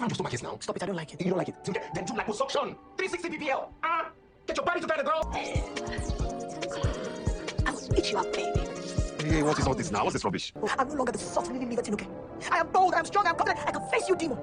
around your stomach now. Stop it, I don't like it. You don't like it? Then do liposuction. 360 ppl. Get your body to kind of grow. I will beat you up, baby. Hey, what is all this now? What's this rubbish? I'm no longer the soft little liver Tinuke. I am bold, I am strong, I am confident, I can face you, demon.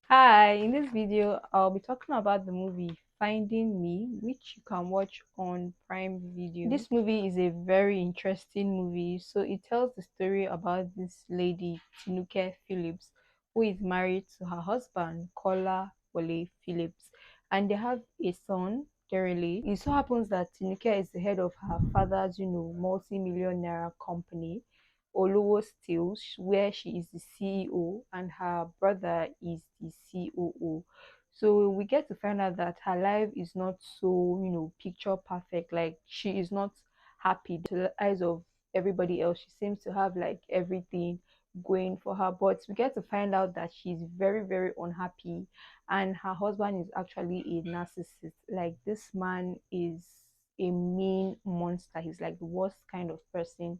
Hi, in this video, I'll be talking about the movie Finding Me, which you can watch on Prime Video. This movie is a very interesting movie. So it tells the story about this lady, Tinuke Phillips, who is married to her husband, Kola Wole Phillips, and they have a son, Derele. It so happens that Tinuke is the head of her father's, multi-million naira company, Olowo Steels, where she is the CEO and her brother is the COO. So we get to find out that her life is not so, picture perfect. Like, she is not happy to the eyes of everybody else. She seems to have like everything going for her, but we get to find out that she's very, very unhappy, and her husband is actually a narcissist. Like, this man is a mean monster. He's like the worst kind of person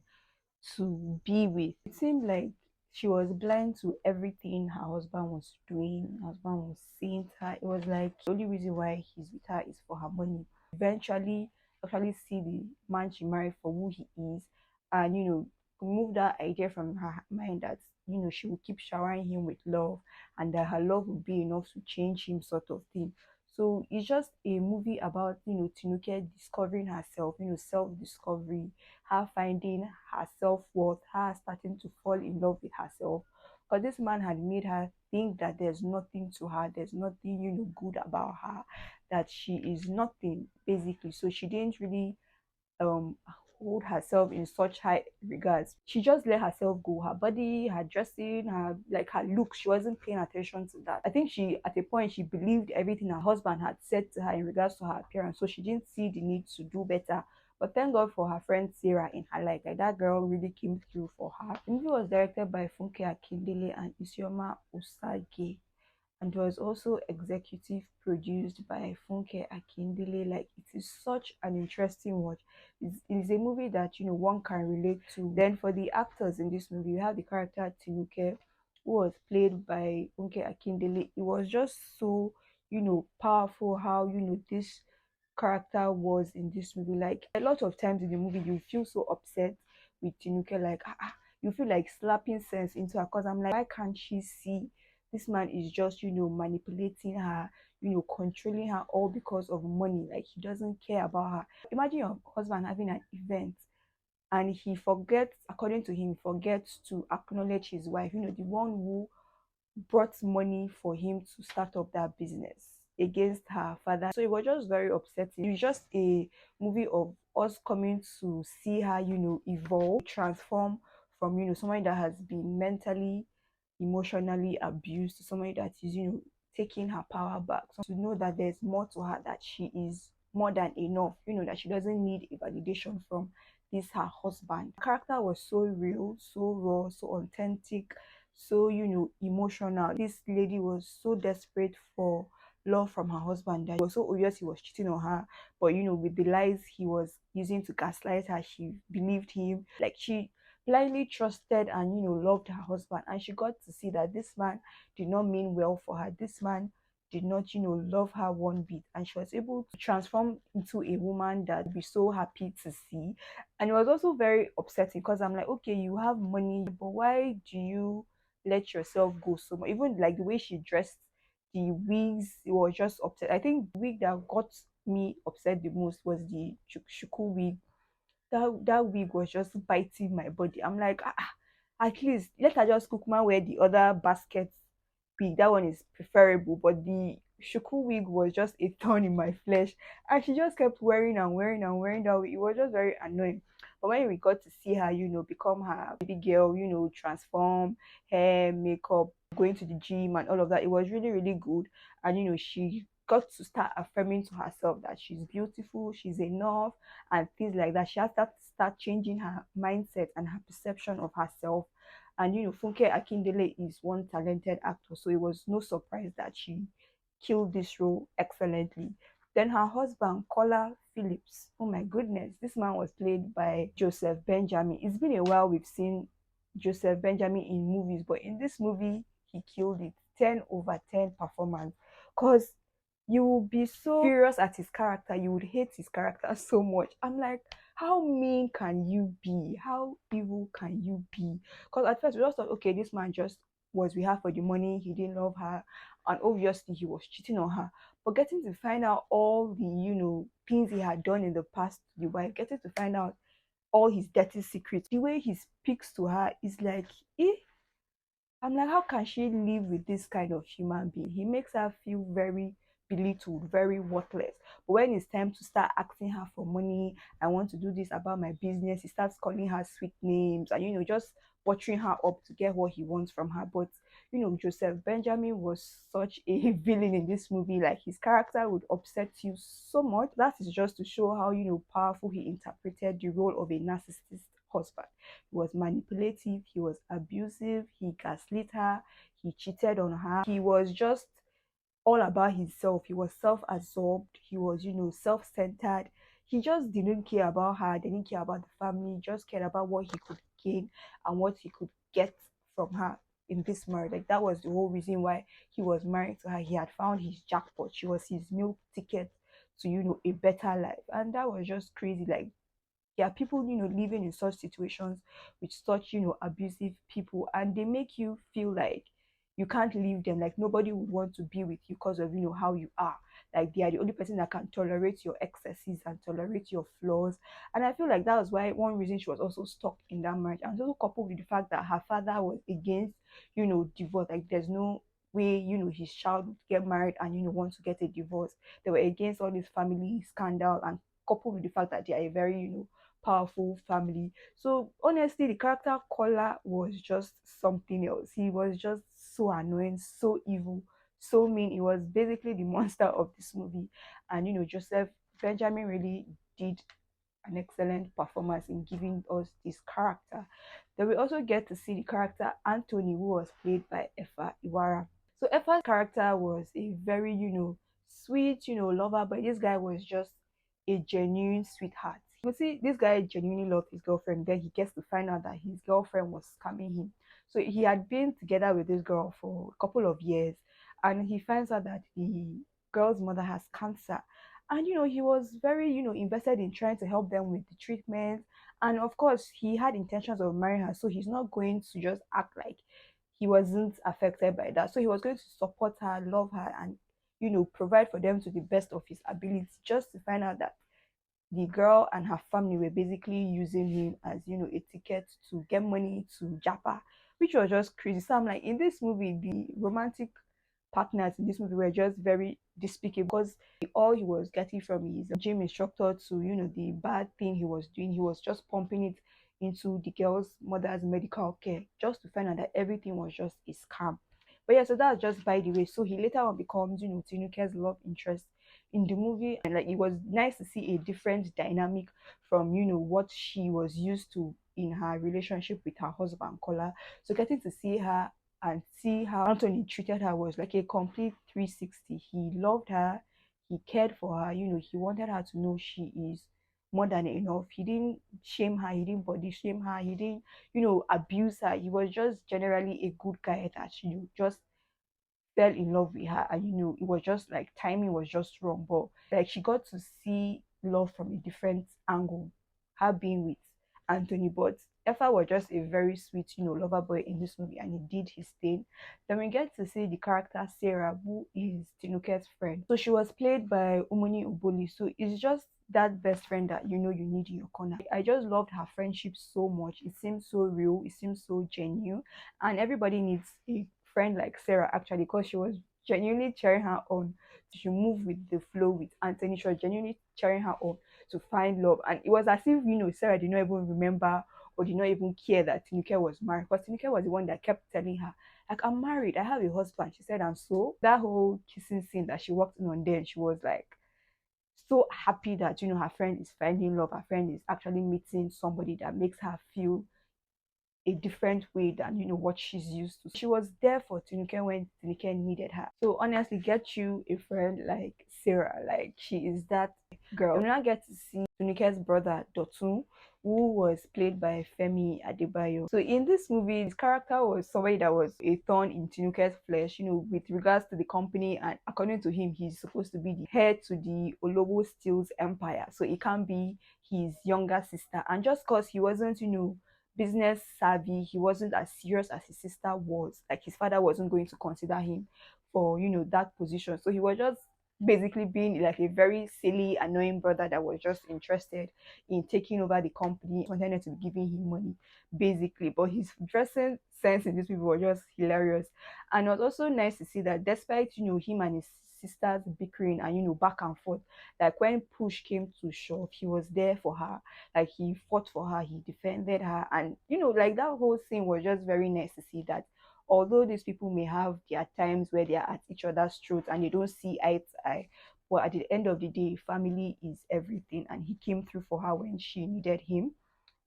to be with. It seemed like she was blind to everything her husband was doing. Her husband was saying to her. It was like the only reason why he's with her is for her money. Eventually, actually see the man she married for who he is, and remove that idea from her mind that she will keep showering him with love and that her love will be enough to change him, sort of thing. So it's just a movie about Tinuke discovering herself, self-discovery, her finding her self-worth, her starting to fall in love with herself. Because this man had made her think that there's nothing to her, there's nothing, good about her, that she is nothing, basically. So she didn't really hold herself in such high regards. She just let herself go. Her body, her dressing, her look, she wasn't paying attention to that. I think she, at a point, she believed everything her husband had said to her in regards to her appearance, so she didn't see the need to do better. But thank God for her friend Sarah in her life. Like, that girl really came through for her. The movie was directed by Funke Akindele and Isioma Osaje, and was also executive produced by Funke Akindele. Like, it is such an interesting watch. It is a movie that one can relate to. Then for the actors in this movie, you have the character Tinuke, who was played by Funke Akindele. It was just so powerful how this character was in this movie. Like, a lot of times in the movie you feel so upset with Tinuke, like you feel like slapping sense into her, because I'm like, why can't she see this man is just manipulating her, controlling her, all because of money? Like, he doesn't care about her. Imagine your husband having an event and he forgets, according to him, forgets to acknowledge his wife, the one who brought money for him to start up that business, against her father. So it was just very upsetting. It was just a movie of us coming to see her evolve, transform from somebody that has been mentally, emotionally abused to somebody that is taking her power back. So to know that there's more to her, that she is more than enough, that she doesn't need a validation from this her husband. The character was so real, so raw, so authentic, so emotional. This lady was so desperate for love from her husband that it was so obvious he was cheating on her, but with the lies he was using to gaslight her, she believed him. Like, she blindly trusted and loved her husband, and she got to see that this man did not mean well for her. This man did not love her one bit, and she was able to transform into a woman that would be so happy to see. And it was also very upsetting, because I'm like, okay, you have money, but why do you let yourself go so much? Even like the way she dressed, the wigs, it was just upset. I think the wig that got me upset the most was the shuku wig. That wig was just biting my body. I'm like, at least let her just cook my wear the other basket wig. That one is preferable, but the shuku wig was just a thorn in my flesh, and she just kept wearing and wearing and wearing that wig. It was just very annoying. But when we got to see her become her baby girl, transform, hair, makeup, going to the gym and all of that, it was really, really good. And she got to start affirming to herself that she's beautiful, she's enough, and things like that. She has to start changing her mindset and her perception of herself. And Funke Akindele is one talented actor, so it was no surprise that she killed this role excellently. Then her husband, Kola Phillips, oh my goodness, this man was played by Joseph Benjamin. It's been a while we've seen Joseph Benjamin in movies, but in this movie, he killed it. 10/10 performance, because you will be so furious at his character, you would hate his character so much. I'm like, how mean can you be? How evil can you be? Because at first we just thought, okay, this man just was with her for the money, he didn't love her, and obviously he was cheating on her. But getting to find out all the, things he had done in the past to the wife, getting to find out all his dirty secrets, the way he speaks to her is like, eh, I'm like, how can she live with this kind of human being? He makes her feel very belittled, very worthless. But when it's time to start asking her for money, I want to do this about my business, he starts calling her sweet names and, just buttering her up to get what he wants from her. But, Joseph Benjamin was such a villain in this movie. Like, his character would upset you so much. That is just to show how, powerful he interpreted the role of a narcissist husband. He was manipulative, he was abusive, he gaslit her, he cheated on her. He was just all about himself. He was self-absorbed, he was, self-centered. He just didn't care about her, didn't care about the family, he just cared about what he could gain and what he could get from her in this marriage. Like, that was the whole reason why he was married to her. He had found his jackpot. She was his meal ticket to, a better life. And that was just crazy. Like, there are people, living in such situations with such, abusive people, and they make you feel like you can't leave them. Like, nobody would want to be with you because of, how you are. Like, they are the only person that can tolerate your excesses and tolerate your flaws. And I feel like that was why one reason she was also stuck in that marriage. And also coupled with the fact that her father was against, divorce. Like, there's no way, his child would get married and, want to get a divorce. They were against all this family scandal, and coupled with the fact that they are a very, powerful family. So honestly, the character Kola was just something else. He was just so annoying, so evil, so mean. He was basically the monster of this movie. And Joseph Benjamin really did an excellent performance in giving us this character. Then we also get to see the character Anthony, who was played by Iwara. So Effa's character was a very, sweet, lover, but this guy was just a genuine sweetheart. You see, this guy genuinely loved his girlfriend. Then he gets to find out that his girlfriend was scamming him. So he had been together with this girl for a couple of years, and he finds out that the girl's mother has cancer. And he was very, invested in trying to help them with the treatment. And of course, he had intentions of marrying her, so he's not going to just act like he wasn't affected by that. So he was going to support her, love her, and provide for them to the best of his ability, just to find out that the girl and her family were basically using him as a ticket to get money to Japa, which was just crazy. So I'm like, in this movie, the romantic partners in this movie were just very despicable, because all he was getting from his gym instructor to the bad thing he was doing, he was just pumping it into the girl's mother's medical care, just to find out that everything was just a scam. But yeah, so that's just by the way. So he later on becomes, Tinuke's love interest in the movie, and like, it was nice to see a different dynamic from what she was used to in her relationship with her husband Kola. So getting to see her and see how Anthony treated her was like a complete 360. He loved her, he cared for her, he wanted her to know she is more than enough. He didn't shame her, he didn't body shame her, he didn't, abuse her. He was just generally a good guy that she just fell in love with her. And it was just like timing was just wrong, but like, she got to see love from a different angle, her being with Anthony. But Effa was just a very sweet, lover boy in this movie, and he did his thing. Then we get to see the character Sarah, who is Tinuke's friend. So she was played by Omoni Oboli. So it's just that best friend that you need in your corner. I just loved her friendship so much. It seems so real, it seems so genuine, and everybody needs a friend like Sarah, actually, because she was genuinely cheering her on to move with the flow with Anthony. She was genuinely cheering her on to find love. And it was as if, Sarah did not even remember or did not even care that Tinuke was married. But Tinuke was the one that kept telling her, like, I'm married, I have a husband. She said, and so that whole kissing scene that she walked in on there, she was like so happy that her friend is finding love, her friend is actually meeting somebody that makes her feel a different way than what she's used to. She was there for Tinuke when Tinuke needed her. So honestly, get you a friend like Sarah, like she is that girl. And we now get to see Tinuke's brother Dotun, who was played by Femi Adebayo. So in this movie, his character was somebody that was a thorn in Tinuke's flesh, with regards to the company. And according to him, he's supposed to be the heir to the Olobo Steels empire. So it can't be his younger sister. And just because he wasn't, business savvy, he wasn't as serious as his sister was. Like his father wasn't going to consider him for, that position. So he was just basically being like a very silly, annoying brother that was just interested in taking over the company, wanted to be giving him money, basically. But his dressing sense in this movie was just hilarious. And it was also nice to see that despite, him and his sisters bickering and back and forth, like when push came to shove, he was there for her. Like he fought for her, he defended her, and like that whole scene was just very nice to see that although these people may have their times where they are at each other's throats and they don't see eye to eye, but at the end of the day, family is everything, and he came through for her when she needed him.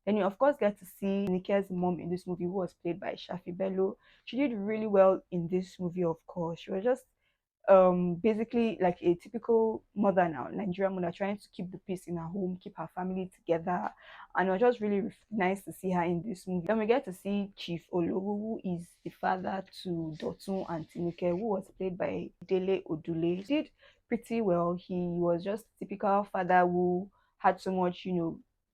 Then you of course get to see Nike's mom in this movie, who was played by Shafi Bello. She did really well in this movie, of course. She was just basically like a typical mother now, Nigerian mother, trying to keep the peace in her home, keep her family together. And it was just really nice to see her in this movie. Then we get to see Chief Olowu, who is the father to Dotun and Tinuke, who was played by Dele Odule. He did pretty well. He was just typical father who had so much,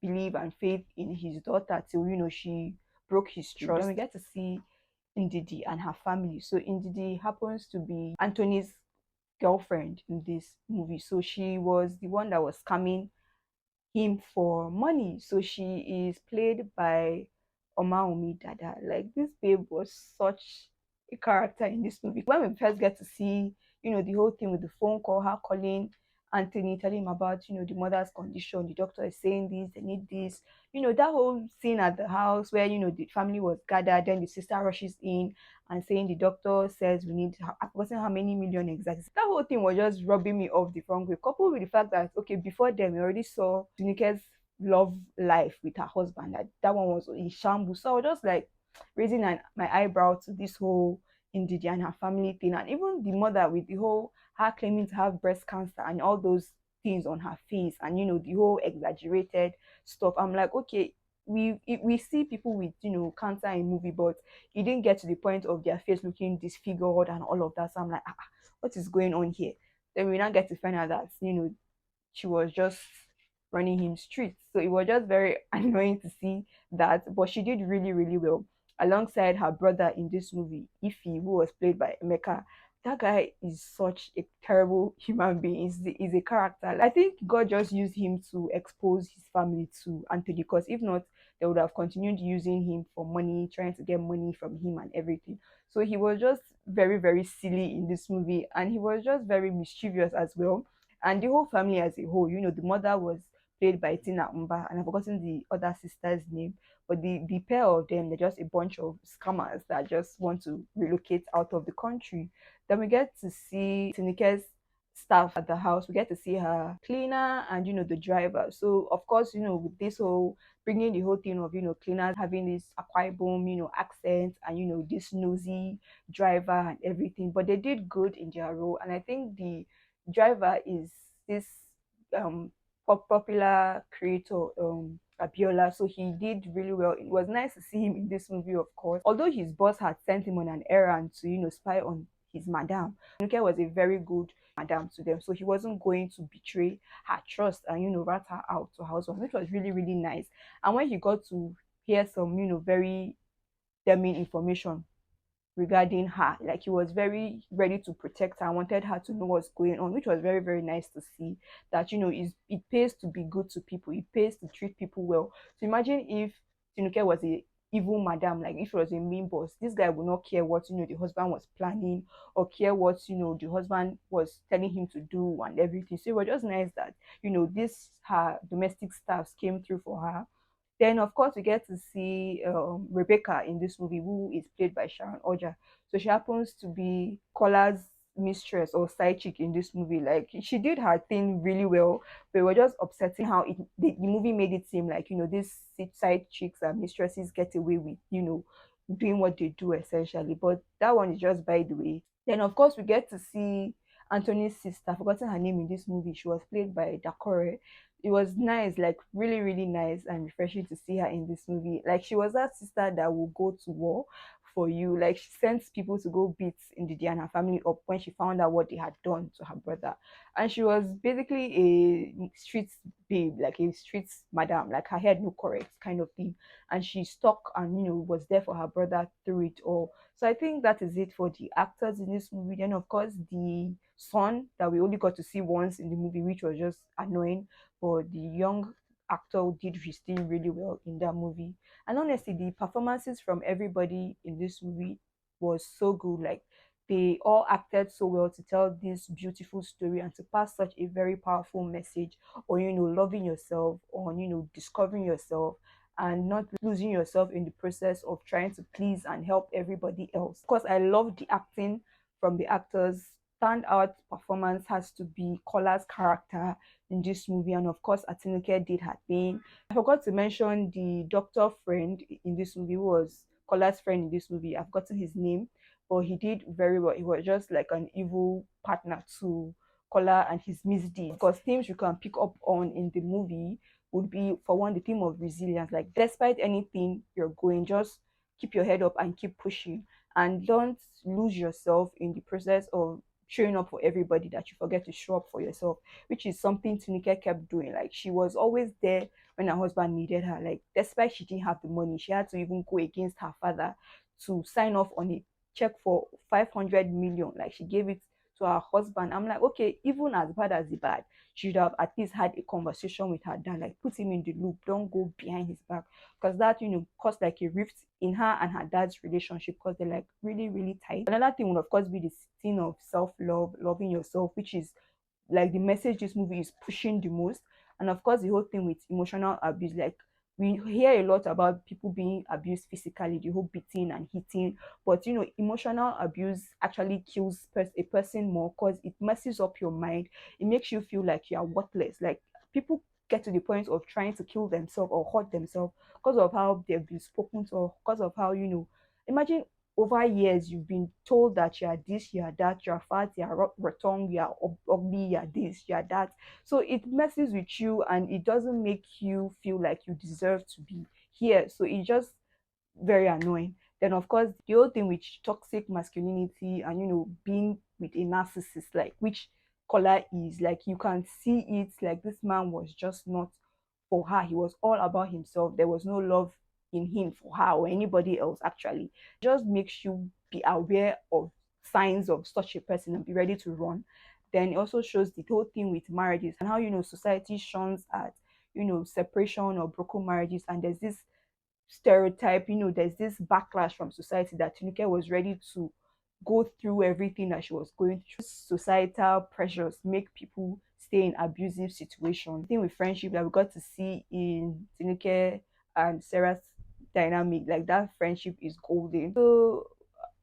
belief and faith in his daughter till she broke his trust. Then we get to see Ndidi and her family. So Ndidi happens to be Anthony's girlfriend in this movie. So she was the one that was scamming him for money. So she is played by Omaomi Dada. Like this babe was such a character in this movie. When we first get to see, the whole thing with the phone call, her calling Anthony, telling him about, the mother's condition, the doctor is saying this, they need this, that whole scene at the house where, the family was gathered, then the sister rushes in and saying the doctor says we need, I've forgotten how many million exactly. That whole thing was just rubbing me off the wrong way, coupled with the fact that, okay, before then, we already saw Tunike's love life with her husband, that one was in shambles. So I was just like raising my eyebrow to this whole Indidi and her family thing, and even the mother with the whole her claiming to have breast cancer and all those things on her face, and the whole exaggerated stuff. I'm like, okay, we see people with cancer in movie, but it didn't get to the point of their face looking disfigured and all of that. So I'm like, what is going on here? Then we now get to find out that she was just running him streets. So it was just very annoying to see that, but she did really, really well alongside her brother in this movie, Ife, who was played by Emeka. That guy is such a terrible human being. He's a character. I think God just used him to expose his family to Anthony, because if not, they would have continued using him for money, trying to get money from him and everything. So he was just very, very silly in this movie, and he was just very mischievous as well. And the whole family as a whole, the mother was played by Tina Umba, and I've forgotten the other sister's name. But the pair of them, they're just a bunch of scammers that just want to relocate out of the country. Then we get to see Tinike's staff at the house. We get to see her cleaner and the driver. So of course, with this whole bringing the whole thing of cleaners having this Akwa Ibom, accent, and this nosy driver and everything. But they did good in their role, and I think the driver is this um popular creator Abiola, so he did really well. It was nice to see him in this movie, of course. Although his boss had sent him on an errand to spy on his madam, Nuke was a very good madam to them, so he wasn't going to betray her trust and rat her out to her husband, which was really, really nice. And when he got to hear some very damning information regarding her, like he was very ready to protect her and wanted her to know what's going on, which was very, very nice to see. That it pays to be good to people, it pays to treat people well. So imagine if Tinuke was a evil madam, like if it was a mean boss, this guy would not care what the husband was planning, or care what the husband was telling him to do and everything. So it was just nice that this her domestic staffs came through for her. Then, of course, we get to see Rebecca in this movie, who is played by Sharon Oja. So she happens to be Kola's mistress or side chick in this movie. Like she did her thing really well, but we're just upsetting how the movie made it seem like, these side chicks and mistresses get away with, doing what they do essentially. But that one is just by the way. Then of course we get to see Anthony's sister. I've forgotten her name in this movie. She was played by Dakore. It was nice, like really, really nice and refreshing to see her in this movie. Like she was that sister that will go to war for you. Like she sent people to go beat Ndidi and her family up when she found out what they had done to her brother. And she was basically a street babe, like a street madam, like her head no correct kind of thing. And she stuck and was there for her brother through it all. So I think that is it for the actors in this movie. Then of course the son that we only got to see once in the movie, which was just annoying, but the young actor did his thing really well in that movie. And honestly, the performances from everybody in this movie was so good. Like they all acted so well to tell this beautiful story and to pass such a very powerful message on, loving yourself, on, discovering yourself and not losing yourself in the process of trying to please and help everybody else. Of course, I love the acting from the actors. Standout performance has to be Kola's character in this movie, and of course, Atinúkẹ́ did her thing. I forgot to mention the doctor friend in this movie, who was Kola's friend in this movie. I've forgotten his name, but he did very well. He was just like an evil partner to Kola and his misdeeds. Because themes you can pick up on in the movie would be, for one, the theme of resilience. Like despite anything you're going, just keep your head up and keep pushing, and don't lose yourself in the process of showing up for everybody, that you forget to show up for yourself, which is something Tunike kept doing. Like she was always there when her husband needed her. Like despite she didn't have the money, she had to even go against her father to sign off on a check for 500 million. Like she gave it to her husband. I'm like, okay, even as bad as the bad, she should have at least had a conversation with her dad, like put him in the loop, don't go behind his back, because that caused like a rift in her and her dad's relationship, because they're like really, really tight. Another thing would of course be the thing of self-love, loving yourself, which is like the message this movie is pushing the most. And of course the whole thing with emotional abuse, like we hear a lot about people being abused physically, the whole beating and hitting, but emotional abuse actually kills a person more, because it messes up your mind. It makes you feel like you are worthless. Like people get to the point of trying to kill themselves or hurt themselves because of how they've been spoken to, or because of how imagine over years you've been told that you are this, you are that, you are fat, you are rotund, you are ugly, you are this, you are that. So it messes with you and it doesn't make you feel like you deserve to be here. So it's just very annoying. Then of course the whole thing with toxic masculinity and being with a narcissist, like which Kola is, like you can see it, like this man was just not for her. He was all about himself. There was no love in him for her or anybody else actually. It just makes you be aware of signs of such a person and be ready to run. Then it also shows the whole thing with marriages and how society shuns at separation or broken marriages, and there's this stereotype, there's this backlash from society that Tinuke was ready to go through everything that she was going through. Societal pressures make people stay in abusive situations. The thing with friendship that we got to see in Tinuke and Sarah's dynamic, like that friendship is golden. So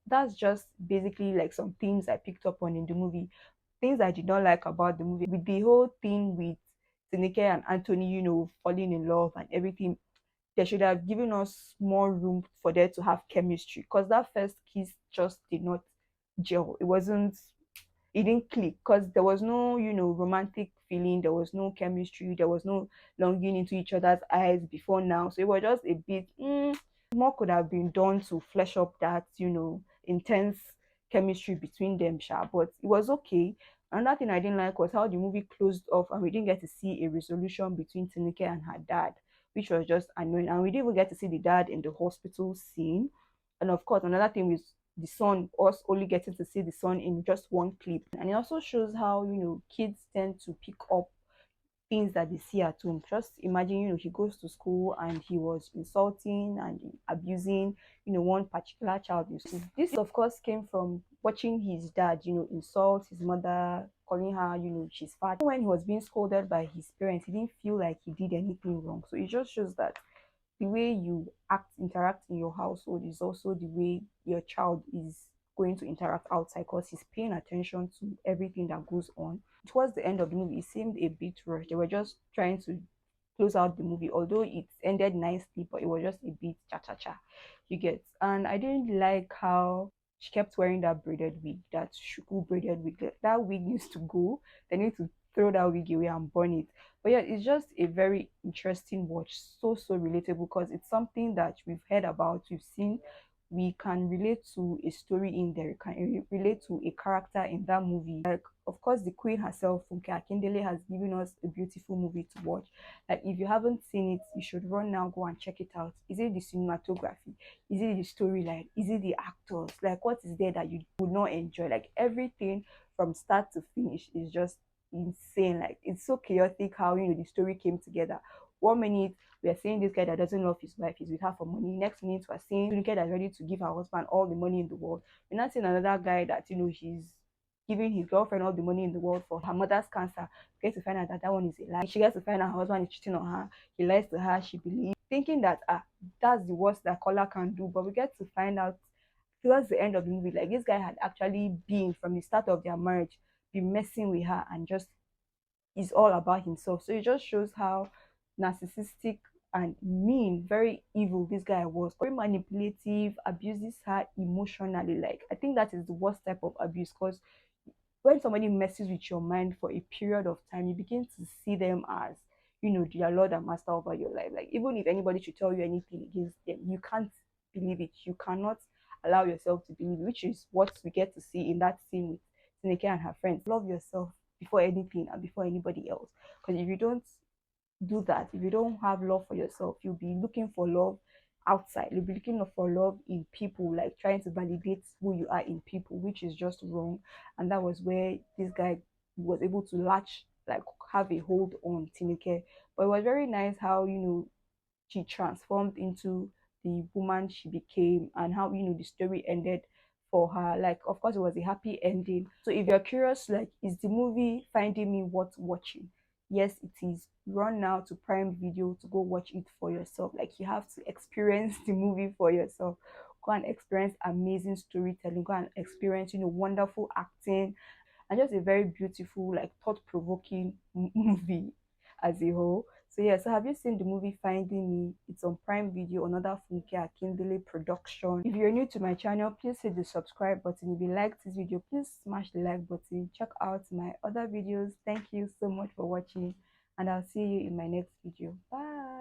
that's just basically like some things I picked up on in the movie. Things I did not like about the movie, with the whole thing with Tineke and Anthony, falling in love and everything. They should have given us more room for there to have chemistry, because that first kiss just did not gel. It didn't click, because there was no romantic feeling, there was no chemistry, there was no longing into each other's eyes before now. So it was just a bit more could have been done to flesh up that intense chemistry between them, sha. But it was okay. Another thing I didn't like was how the movie closed off and we didn't get to see a resolution between Tinike and her dad, which was just annoying. And we didn't even get to see the dad in the hospital scene. And of course, another thing was the son, us only getting to see the son in just one clip. And it also shows how kids tend to pick up things that they see at home. Just imagine, he goes to school and he was insulting and abusing, one particular child in school. This, of course, came from watching his dad, insult his mother, calling her, she's fat. When he was being scolded by his parents, he didn't feel like he did anything wrong. So it just shows that the way you interact in your household is also the way your child is going to interact outside because he's paying attention to everything that goes on. Towards the end of the movie, it seemed a bit rushed. They were just trying to close out the movie, although it ended nicely, but it was just a bit cha cha cha. You get, and I didn't like how she kept wearing that braided wig, that shuku braided wig. That wig needs to go. They need to throw that wig away and burn it. But yeah, it's just a very interesting watch, so relatable because it's something that we've heard about, we've seen. We can relate to a story in there. We can relate to a character in that movie. Like, of course, the queen herself, Funke Akindele, has given us a beautiful movie to watch. Like, if you haven't seen it, you should run now, go and check it out. Is it the cinematography? Is it the storyline? Is it the actors? Like, what is there that you would not enjoy? Like, everything from start to finish is just insane. Like, it's so chaotic how, the story came together. 1 minute we are seeing this guy that doesn't love his wife, he's with her for money. Next minute we are seeing the guy that's ready to give her husband all the money in the world. We're not seeing another guy that he's giving his girlfriend all the money in the world for her mother's cancer. We get to find out that that one is a lie. She gets to find out her husband is cheating on her. He lies to her. She believes, thinking that that's the worst that Kola can do. But we get to find out towards the end of the movie, like this guy had actually been from the start of their marriage, been messing with her and just is all about himself. So it just shows how narcissistic and mean, very evil this guy was. Very manipulative, abuses her emotionally. Like, I think that is the worst type of abuse because when somebody messes with your mind for a period of time, you begin to see them as, their Lord and Master over your life. Like, even if anybody should tell you anything against them, you can't believe it. You cannot allow yourself to believe it, which is what we get to see in that scene with Tineke and her friends. Love yourself before anything and before anybody else. Because if you don't do that, if you don't have love for yourself, you'll be looking for love outside. You'll be looking for love in people, like trying to validate who you are in people, which is just wrong. And that was where this guy was able to latch, like have a hold on Tineke. But it was very nice how, she transformed into the woman she became and how, the story ended for her. Like, of course, it was a happy ending. So if you're curious, like, is the movie Finding Me worth watching? Yes, it is. Run now to Prime Video to go watch it for yourself. Like, you have to experience the movie for yourself. Go and experience amazing storytelling. Go and experience, wonderful acting, and just a very beautiful, like, thought-provoking movie as a whole. So yeah, so have you seen the movie Finding Me? It's on Prime Video, another Funke Akindele production. If you're new to my channel, please hit the subscribe button. If you liked this video, please smash the like button. Check out my other videos. Thank you so much for watching, and I'll see you in my next video. Bye.